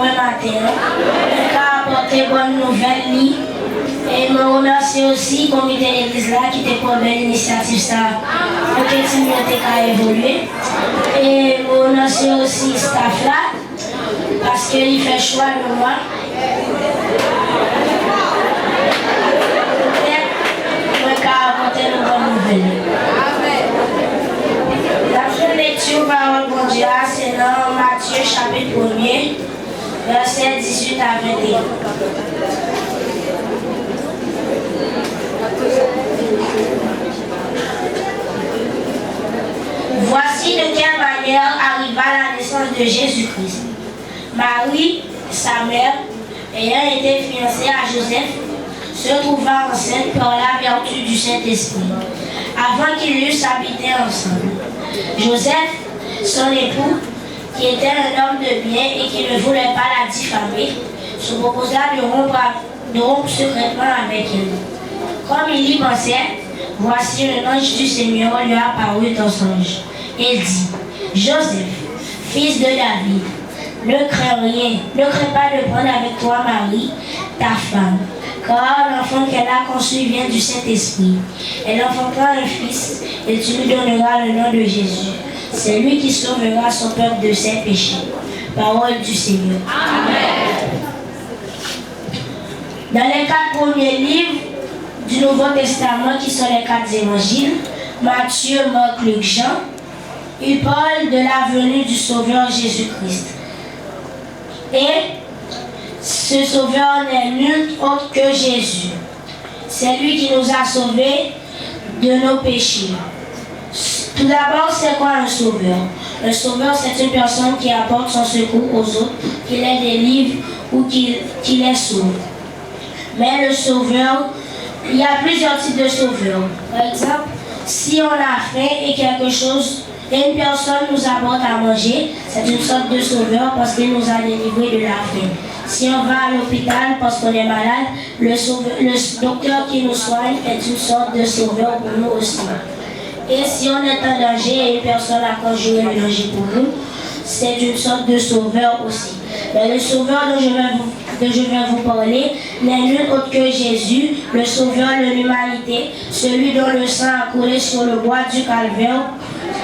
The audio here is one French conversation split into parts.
moi matin, qui a apporté bonne nouvelle. Et je remercie aussi le comité de l'église là qui était pour belle initiative ça pour continuer à évoluer. Et je remercie aussi le staff là parce qu'il fait choix de moi. Et je apporter une bonne nouvelle. La lecture parole de Dieu, c'est dans Matthieu chapitre 1er, verset 18 à 21. Voici de quelle manière arriva la naissance de Jésus-Christ. Marie, sa mère, ayant été fiancée à Joseph, se trouva enceinte par la vertu du Saint-Esprit, avant qu'ils eussent habité ensemble. Joseph, son époux, qui était un homme de bien et qui ne voulait pas la diffamer, se proposa de rompre secrètement avec elle. Comme il y pensait, voici un ange du Seigneur lui apparut dans son songe et dit: Joseph, fils de David, ne crains rien, ne crains pas de prendre avec toi Marie, ta femme, car l'enfant qu'elle a conçu vient du Saint-Esprit. Elle enfantera un fils et tu lui donneras le nom de Jésus. C'est lui qui sauvera son peuple de ses péchés. Parole du Seigneur. Amen. Dans les 4 premiers livres du Nouveau Testament, qui sont les 4 évangiles, Matthieu, Marc, Luc, Jean, il parle de la venue du Sauveur Jésus-Christ. Et ce Sauveur n'est nul autre que Jésus. C'est lui qui nous a sauvés de nos péchés. Tout d'abord, c'est quoi un sauveur? Un sauveur, c'est une personne qui apporte son secours aux autres, qui les délivre ou qui les sauve. Mais le sauveur, il y a plusieurs types de sauveurs. Par exemple, si on a faim et une personne nous apporte à manger, c'est une sorte de sauveur parce qu'il nous a délivrés de la faim. Si on va à l'hôpital parce qu'on est malade, le docteur qui nous soigne est une sorte de sauveur pour nous aussi. Et si on est en danger et une personne a conjuré le danger pour nous, c'est une sorte de sauveur aussi. Mais le sauveur dont je vais vous parler n'est nul autre que Jésus, le sauveur de l'humanité, celui dont le sang a coulé sur le bois du calvaire,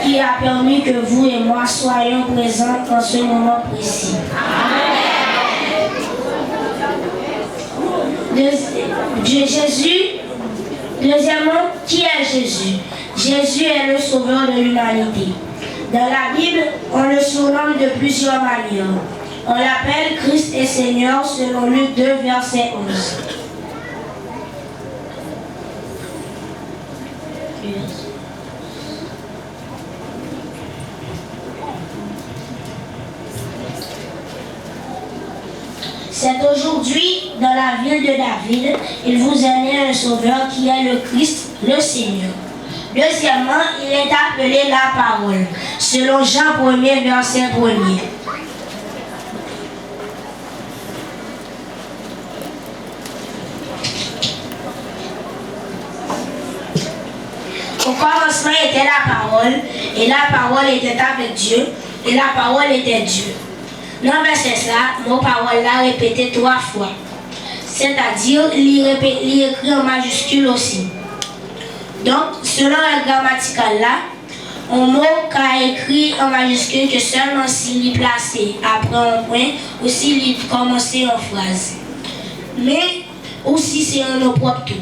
qui a permis que vous et moi soyons présents en ce moment précis. Deuxièmement, qui est Jésus? Jésus est le sauveur de l'humanité. Dans la Bible, on le surnomme de plusieurs manières. On l'appelle Christ et Seigneur selon Luc 2, verset 11. C'est aujourd'hui, dans la ville de David, il vous est né un sauveur qui est le Christ, le Seigneur. Deuxièmement, il est appelé la parole, selon Jean 1er, verset 1er. Au commencement était la parole, et la parole était avec Dieu, et la parole était Dieu. Dans verset ça, nos paroles là répétées 3 fois. C'est-à-dire, il écrit en majuscule aussi. Donc, selon la grammaticale là, un mot qu'a écrit en majuscule que seulement s'il est placé après un point ou s'il est commencé en phrase. Mais aussi c'est un mot propre tout.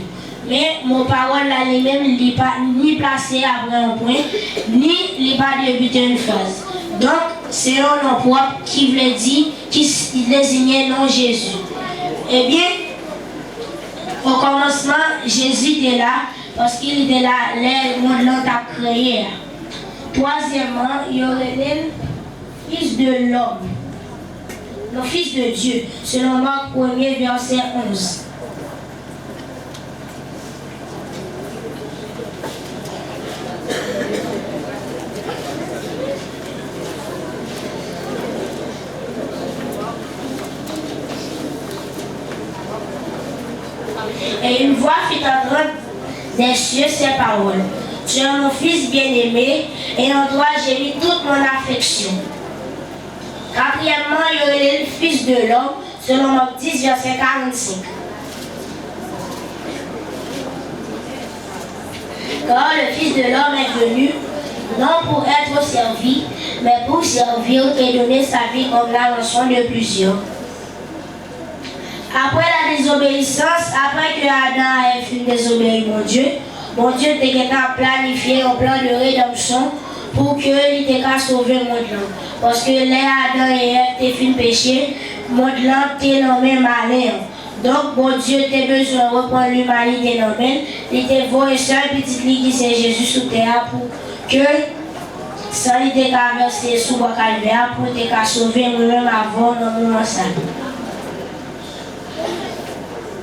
Mais mon parole là lui-même n'est pas ni placé après un point, ni il pas débuté une phrase. Donc, c'est un nom propre qui veut dire, qui désignait non Jésus. Eh bien, au commencement, Jésus était là parce qu'il était là, le monde l'a créé. Troisièmement, il y aurait le Fils de l'homme, le Fils de Dieu, selon Marc 1er, verset 11. Et une voix fit entendre des cieux ces paroles. Tu es mon fils bien-aimé, et en toi j'ai mis toute mon affection. Quatrièmement, il y aurait le Fils de l'homme, selon Marc 10, verset 45. Car le Fils de l'homme est venu, non pour être servi, mais pour servir et donner sa vie comme la rançon de plusieurs. Après la désobéissance, après que Adam ait fini de désobéir mon Dieu t'a planifié un plan de rédemption pour qu'il ait sauvé le monde. Parce que les Adam et Ève t'ont fait péché, le monde t'est nommé malin. Donc, bon Dieu t'a besoin de reprendre l'humanité dans le monde. Il t'a envoyé seul petit lit qui c'est Jésus sous terre pour que sans il t'a traversé sous le calvaire pour te sauver nous-mêmes avant dans le moment ça.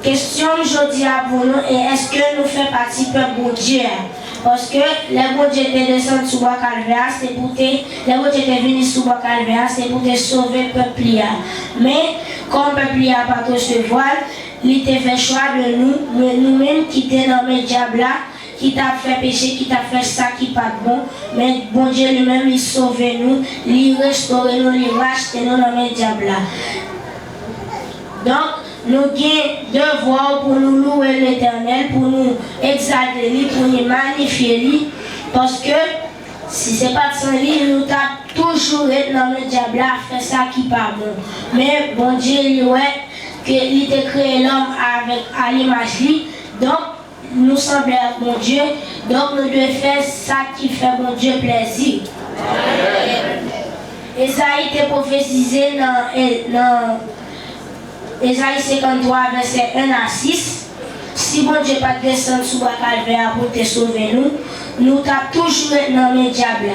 Question aujourd'hui pour nous est est-ce que nous faisons partie du peuple bon Dieu? Parce que les bon Dieu étaient descendus sous le calvaire, c'est pour te, les bon Dieu étaient venus sous le calvaire, c'est pour te sauver le peuple. Mais comme le peuple n'a pas tout ce voile, il t'a fait choix de nous, nous-mêmes qui étaient dans le diable là, qui t'a fait péché, qui t'a fait ça qui n'est pas bon. Mais bon Dieu lui-même, il sauve nous, il restaure nous, il rachète nous dans le diable là. Donc, nous avons devoir pour nous louer l'Éternel, pour nous exalter lui, pour nous magnifier lui. Parce que si ce n'est pas sans lui, nous avons toujours été dans le diable à faire ça qui n'est pas bon. Mais bon Dieu, il a créé l'homme à l'image lui. Donc, nous semblons être bon Dieu. Donc, nous devons faire ça qui fait bon Dieu plaisir. Et ça a été prophétisé dans Ésaïe 53, verset 1 à 6. Si bon Dieu pas descendre sous le calvaire pour te sauver nous t'avons toujours été dans le diable.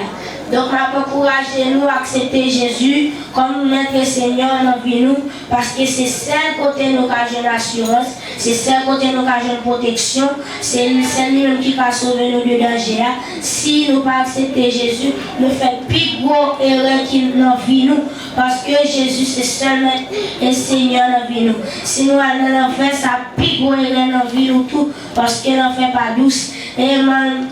Donc, je encourage nous à accepter Jésus comme Maître Seigneur dans vie nous, parce que c'est seul côté nous qui a une assurance, c'est seul côté nous qui a une protection, c'est lui-même qui va sauver nous de danger. Si nous pas accepter Jésus, nous faisons plus gros erreur qu'il dans vie nous, parce que Jésus c'est seulement un Seigneur dans vie nous. Si nous allons faire ça, plus gros erreur dans vie nous tout, parce qu'il n'en fait pas douce. Et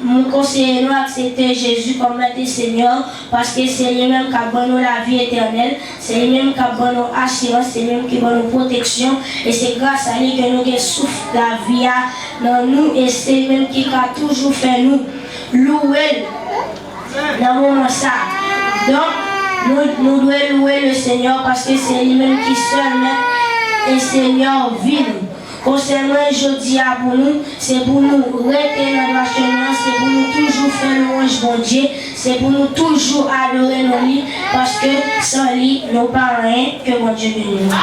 mon conseiller nous accepter Jésus comme Maître Seigneur, parce que c'est lui-même qui a donné la vie éternelle, c'est lui-même qui a donné assurance, c'est lui-même qui a donné protection, et c'est grâce à lui que nous avons souffle la vie dans nous, et c'est lui-même qui a toujours fait nous louer dans le moment ça. Donc, nous devons louer le Seigneur parce que c'est lui-même qui seul est Seigneur vit nous. Concernant jeudi à pour nous, c'est pour nous rester dans la chemin, c'est pour nous toujours faire louange bon Dieu, c'est pour nous toujours adorer nos lits, parce que sans lui, nous pas rien que bon Dieu bénisse.